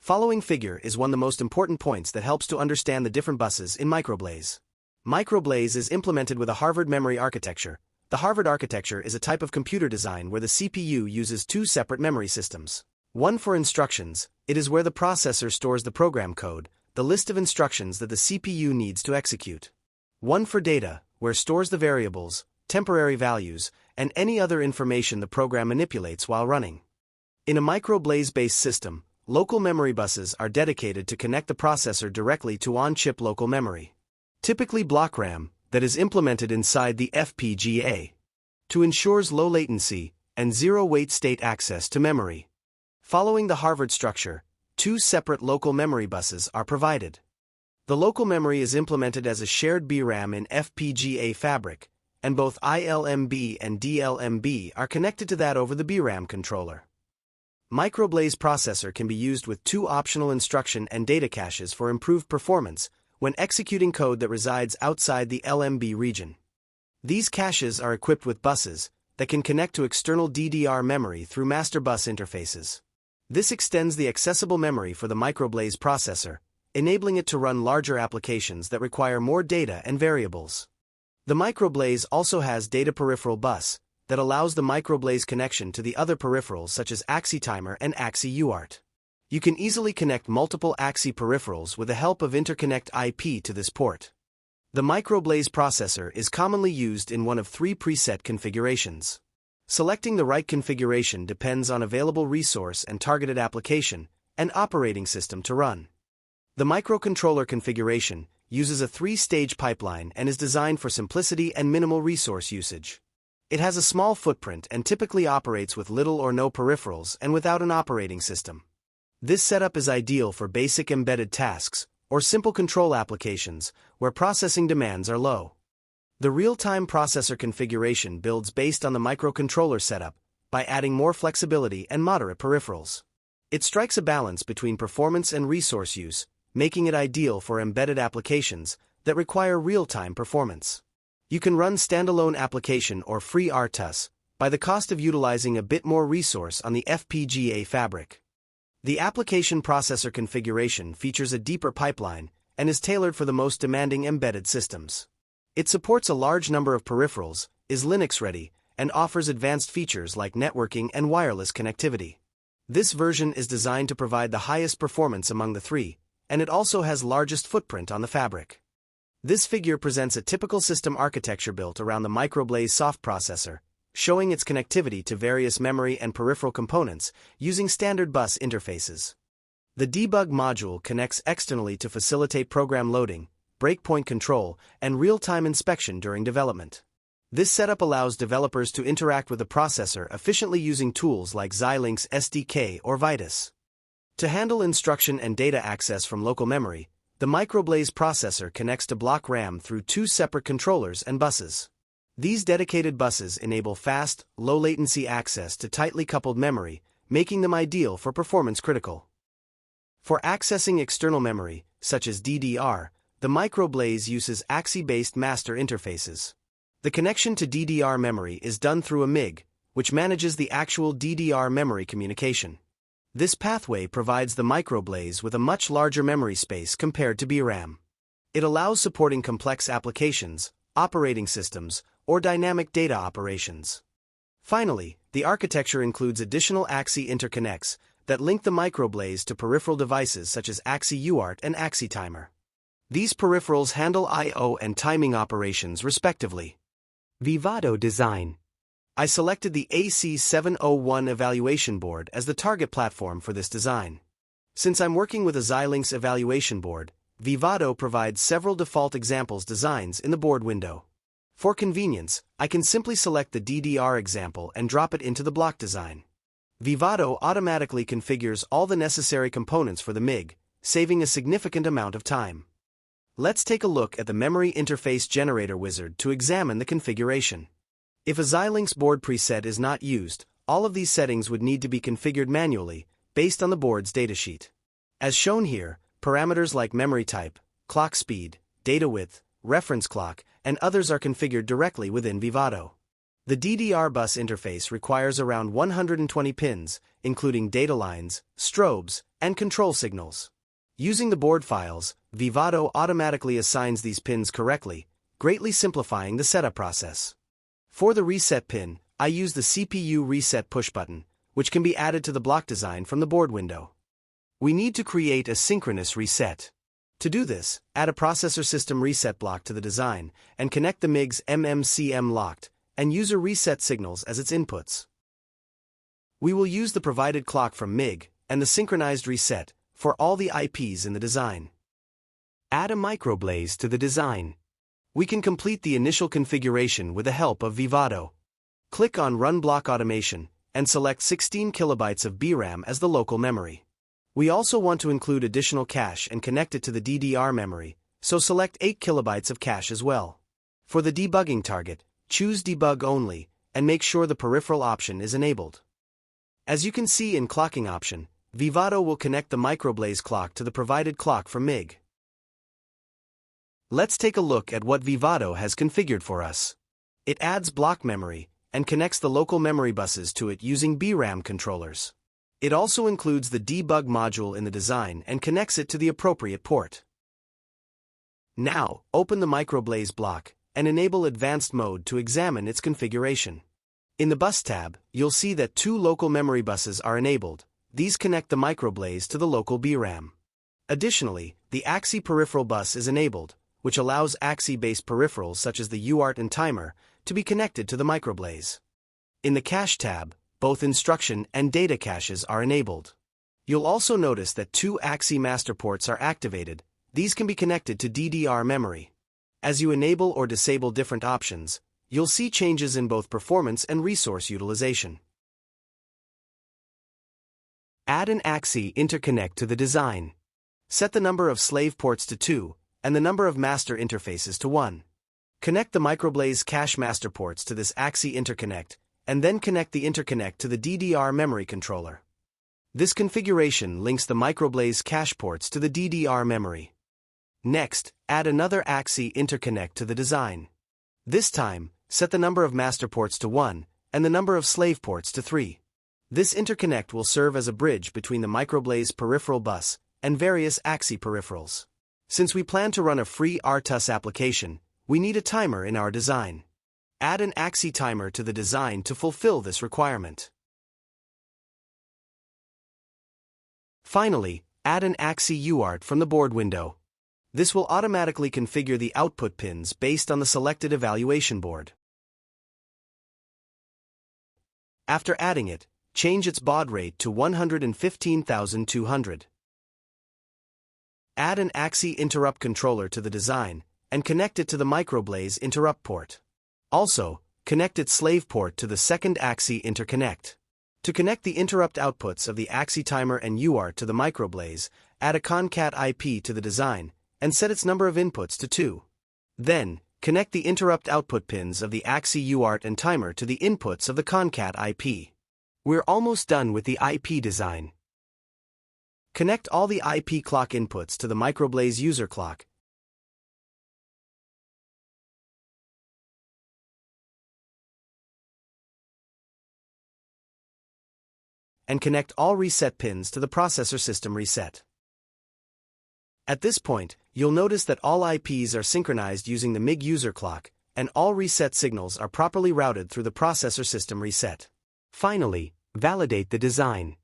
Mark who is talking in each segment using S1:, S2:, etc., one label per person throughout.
S1: Following figure is one of the most important points that helps to understand the different buses in MicroBlaze. MicroBlaze is implemented with a Harvard memory architecture. The Harvard architecture is a type of computer design where the CPU uses two separate memory systems. One for instructions, it is where the processor stores the program code, the list of instructions that the CPU needs to execute. One for data, where it stores the variables, temporary values, and any other information the program manipulates while running. In a MicroBlaze-based system, local memory buses are dedicated to connect the processor directly to on-chip local memory. Typically block RAM, that is implemented inside the FPGA. To ensures low latency and zero-wait state access to memory. Following the Harvard structure, two separate local memory buses are provided. The local memory is implemented as a shared BRAM in FPGA fabric, and both ILMB and DLMB are connected to that over the BRAM controller. MicroBlaze processor can be used with two optional instruction and data caches for improved performance when executing code that resides outside the LMB region. These caches are equipped with buses that can connect to external DDR memory through master bus interfaces. This extends the accessible memory for the MicroBlaze processor, enabling it to run larger applications that require more data and variables. The MicroBlaze also has data peripheral bus that allows the MicroBlaze connection to the other peripherals such as AXI timer and AXI UART. You can easily connect multiple AXI peripherals with the help of interconnect IP to this port. The MicroBlaze processor is commonly used in one of three preset configurations. Selecting the right configuration depends on available resource and targeted application and operating system to run. The microcontroller configuration uses a three-stage pipeline and is designed for simplicity and minimal resource usage. It has a small footprint and typically operates with little or no peripherals and without an operating system. This setup is ideal for basic embedded tasks or simple control applications where processing demands are low. The real-time processor configuration builds based on the microcontroller setup by adding more flexibility and moderate peripherals. It strikes a balance between performance and resource use, making it ideal for embedded applications that require real-time performance. You can run standalone application or FreeRTOS by the cost of utilizing a bit more resource on the FPGA fabric. The application processor configuration features a deeper pipeline and is tailored for the most demanding embedded systems. It supports a large number of peripherals, is Linux-ready, and offers advanced features like networking and wireless connectivity. This version is designed to provide the highest performance among the three, and it also has largest footprint on the fabric. This figure presents a typical system architecture built around the MicroBlaze soft processor, showing its connectivity to various memory and peripheral components using standard bus interfaces. The debug module connects externally to facilitate program loading, breakpoint control, and real-time inspection during development. This setup allows developers to interact with the processor efficiently using tools like Xilinx SDK or Vitis. To handle instruction and data access from local memory, the MicroBlaze processor connects to block RAM through two separate controllers and buses. These dedicated buses enable fast, low-latency access to tightly coupled memory, making them ideal for performance-critical. For accessing external memory, such as DDR, the MicroBlaze uses AXI-based master interfaces. The connection to DDR memory is done through a MIG, which manages the actual DDR memory communication. This pathway provides the MicroBlaze with a much larger memory space compared to BRAM. It allows supporting complex applications, operating systems, or dynamic data operations. Finally, the architecture includes additional AXI interconnects that link the MicroBlaze to peripheral devices such as AXI UART and AXI timer. These peripherals handle I/O and timing operations respectively. Vivado design. I selected the AC701 evaluation board as the target platform for this design. Since I'm working with a Xilinx evaluation board, Vivado provides several default examples designs in the board window. For convenience, I can simply select the DDR example and drop it into the block design. Vivado automatically configures all the necessary components for the MIG, saving a significant amount of time. Let's take a look at the Memory Interface Generator wizard to examine the configuration. If a Xilinx board preset is not used, all of these settings would need to be configured manually, based on the board's datasheet. As shown here, parameters like memory type, clock speed, data width, reference clock, and others are configured directly within Vivado. The DDR bus interface requires around 120 pins, including data lines, strobes, and control signals. Using the board files, Vivado automatically assigns these pins correctly, greatly simplifying the setup process. For the reset pin, I use the CPU reset push button, which can be added to the block design from the board window. We need to create a synchronous reset. To do this, add a processor system reset block to the design and connect the MIG's MMCM locked and user reset signals as its inputs. We will use the provided clock from MIG and the synchronized reset for all the IPs in the design. Add a MicroBlaze to the design. We can complete the initial configuration with the help of Vivado. Click on Run Block Automation and select 16 kilobytes of BRAM as the local memory. We also want to include additional cache and connect it to the DDR memory, so select 8 kilobytes of cache as well. For the debugging target, choose Debug Only and make sure the peripheral option is enabled. As you can see in clocking option, Vivado will connect the MicroBlaze clock to the provided clock from MIG. Let's take a look at what Vivado has configured for us. It adds block memory and connects the local memory buses to it using BRAM controllers. It also includes the debug module in the design and connects it to the appropriate port. Now, open the MicroBlaze block and enable Advanced Mode to examine its configuration. In the Bus tab, you'll see that 2 local memory buses are enabled. These connect the MicroBlaze to the local BRAM. Additionally, the AXI peripheral bus is enabled, which allows AXI-based peripherals such as the UART and timer to be connected to the MicroBlaze. In the Cache tab, both instruction and data caches are enabled. You'll also notice that 2 AXI master ports are activated. These can be connected to DDR memory. As you enable or disable different options, you'll see changes in both performance and resource utilization. Add an AXI interconnect to the design. Set the number of slave ports to 2, and the number of master interfaces to 1. Connect the MicroBlaze cache master ports to this AXI interconnect, and then connect the interconnect to the DDR memory controller. This configuration links the MicroBlaze cache ports to the DDR memory. Next, add another AXI interconnect to the design. This time, set the number of master ports to 1, and the number of slave ports to 3. This interconnect will serve as a bridge between the MicroBlaze peripheral bus and various AXI peripherals. Since we plan to run a FreeRTOS application, we need a timer in our design. Add an AXI timer to the design to fulfill this requirement. Finally, add an AXI UART from the board window. This will automatically configure the output pins based on the selected evaluation board. After adding it, change its baud rate to 115,200. Add an AXI interrupt controller to the design, and connect it to the MicroBlaze interrupt port. Also, connect its slave port to the second AXI interconnect. To connect the interrupt outputs of the AXI timer and UART to the MicroBlaze, add a concat IP to the design, and set its number of inputs to 2. Then, connect the interrupt output pins of the AXI UART and timer to the inputs of the concat IP. We're almost done with the IP design. Connect all the IP clock inputs to the MicroBlaze user clock. And connect all reset pins to the processor system reset. At this point, you'll notice that all IPs are synchronized using the MIG user clock, and all reset signals are properly routed through the processor system reset. Finally, validate the design.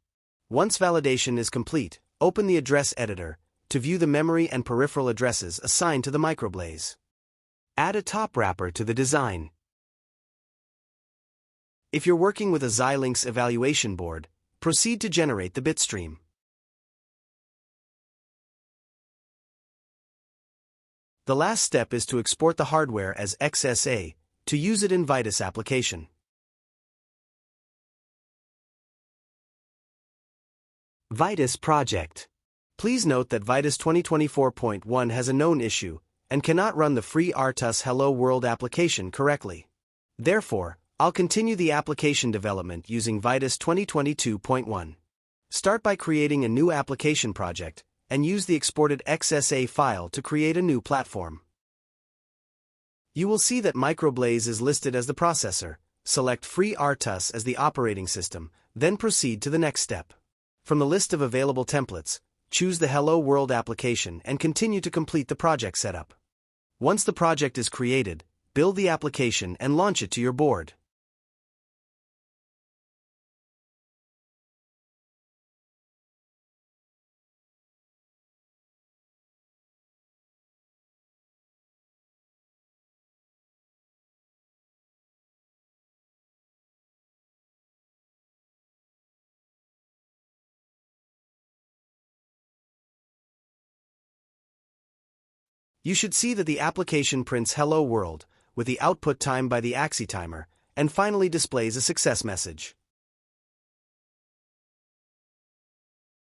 S1: Once validation is complete, open the address editor to view the memory and peripheral addresses assigned to the MicroBlaze. Add a top wrapper to the design. If you're working with a Xilinx evaluation board, proceed to generate the bitstream. The last step is to export the hardware as XSA to use it in Vitis application. Vitis project. Please note that Vitis 2024.1 has a known issue and cannot run the FreeRTOS Hello World application correctly. Therefore, I'll continue the application development using Vitis 2022.1. Start by creating a new application project and use the exported XSA file to create a new platform. You will see that MicroBlaze is listed as the processor. Select FreeRTOS as the operating system, then proceed to the next step. From the list of available templates, choose the Hello World application and continue to complete the project setup. Once the project is created, build the application and launch it to your board. You should see that the application prints Hello World, with the output time by the AXI timer, and finally displays a success message.